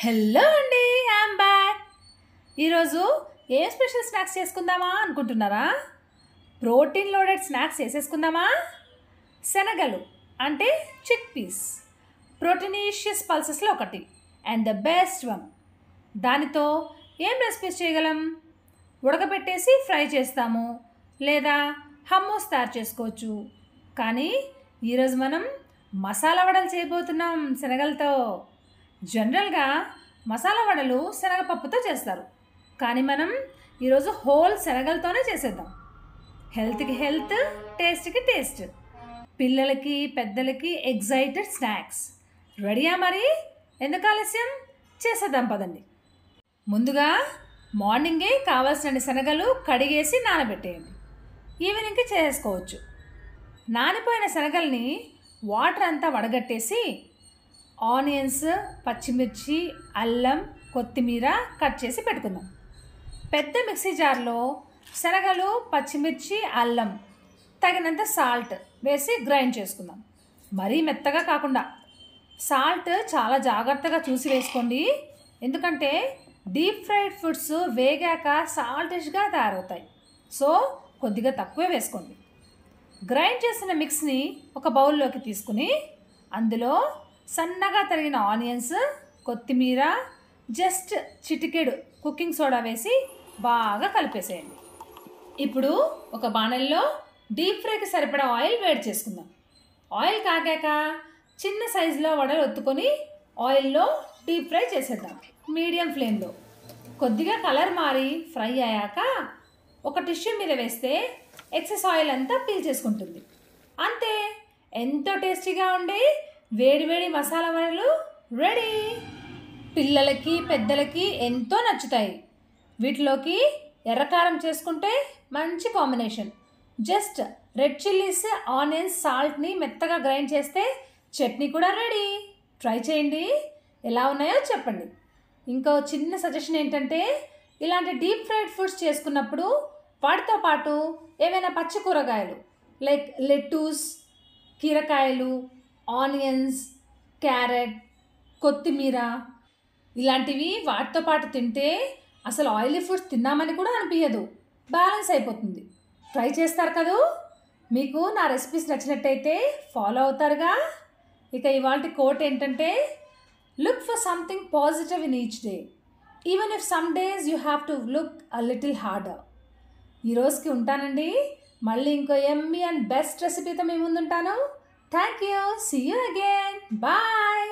Hello అండి, I'm back. ఈరోజు ఏ special snacks చేసుకుందామా అనుకుంటున్నారా? ప్రోటీన్ లోడెడ్ స్నాక్స్ చేసేసుకుందామా? శనగలు అంటే చిక్ పీస్, ప్రోటీనీషియస్ పల్సెస్లో ఒకటి అండ్ ద బెస్ట్ వన్. దానితో ఏం రెసిపీస్ చేయగలం? ఉడకబెట్టేసి ఫ్రై చేస్తాము, లేదా హమ్మూస్ తయారు చేసుకోవచ్చు. కానీ ఈరోజు మనం మసాలా వడలు చేయబోతున్నాం శనగలతో. జనరల్గా మసాలా వడలు శనగపప్పుతో చేస్తారు, కానీ మనం ఈరోజు హోల్ శనగలతోనే చేసేద్దాం. హెల్త్కి హెల్త్, టేస్ట్కి టేస్ట్, పిల్లలకి పెద్దలకి ఎగ్జైటెడ్ స్నాక్స్. రెడీయా మరి? ఎందుకు ఆలస్యం, చేసేద్దాం పదండి. ముందుగా మార్నింగే కావాల్సిన శనగలు కడిగేసి నానబెట్టేయండి. ఈవినింగ్కి చేసుకోవచ్చు. నానిపోయిన శనగల్ని వాటర్ అంతా వడగట్టేసి ఆనియన్స్, పచ్చిమిర్చి, అల్లం, కొత్తిమీర కట్ చేసి పెట్టుకుందాం. పెద్ద మిక్సీ జార్లో శనగలు, పచ్చిమిర్చి, అల్లం, తగినంత సాల్ట్ వేసి గ్రైండ్ చేసుకుందాం. మరీ మెత్తగా కాకుండా. సాల్ట్ చాలా జాగ్రత్తగా చూసి వేసుకోండి, ఎందుకంటే డీప్ ఫ్రైడ్ ఫుడ్స్ వేగాక సాల్టిష్గా తయారవుతాయి. సో కొద్దిగా తక్కువే వేసుకోండి. గ్రైండ్ చేసిన మిక్స్ని ఒక బౌల్లోకి తీసుకుని అందులో సన్నగా తరిగిన ఆనియన్స్, కొత్తిమీర, జస్ట్ చిటికెడు కుకింగ్ సోడా వేసి బాగా కలిపేసేయండి. ఇప్పుడు ఒక బాణల్లో డీప్ ఫ్రైకి సరిపడా ఆయిల్ వేడి చేసుకుందాం. ఆయిల్ కాగాక చిన్న సైజులో వడలు ఒత్తుకొని ఆయిల్లో డీప్ ఫ్రై చేసేద్దాం మీడియం ఫ్లేమ్లో. కొద్దిగా కలర్ మారి ఫ్రై అయ్యాక ఒక టిష్యూ మీద వేస్తే ఎక్సెస్ ఆయిల్ అంతా పీల్ చేసుకుంటుంది. అంతే, ఎంతో టేస్టీగా ఉండే వేడివేడి మసాలా వడలు రెడీ. పిల్లలకి పెద్దలకి ఎంతో నచ్చుతాయి. వీటిలోకి ఎర్రకారం చేసుకుంటే మంచి combination. Just red chillies, onions, సాల్ట్ని మెత్తగా గ్రైండ్ చేస్తే చట్నీ కూడా రెడీ. ట్రై చేయండి, ఎలా ఉన్నాయో చెప్పండి. ఇంకో చిన్న సజెషన్ ఏంటంటే, ఇలాంటి డీప్ ఫ్రైడ్ ఫుడ్స్ చేసుకున్నప్పుడు వాటితో పాటు ఏవైనా పచ్చి కూరగాయలు లైక్ లెట్టూస్, కీరకాయలు, ఆనియన్స్, క్యారెట్, కొత్తిమీర ఇలాంటివి వాటితో పాటు తింటే అసలు ఆయిలీ ఫుడ్స్ తిన్నామని కూడా అనిపించదు, బ్యాలెన్స్ అయిపోతుంది. ట్రై చేస్తారు కదూ? మీకు నా రెసిపీస్ నచ్చినట్టయితే ఫాలో అవుతారుగా. ఇక ఇవాళ కోట్ ఏంటంటే, look for something positive in each day, even if some days you have to look a little harder. ఈరోజుకి ఉంటానండి. మళ్ళీ ఇంకో యమ్మీ అండ్ బెస్ట్ రెసిపీతో మీ ముందుంటాను. Thank you. See you again. Bye.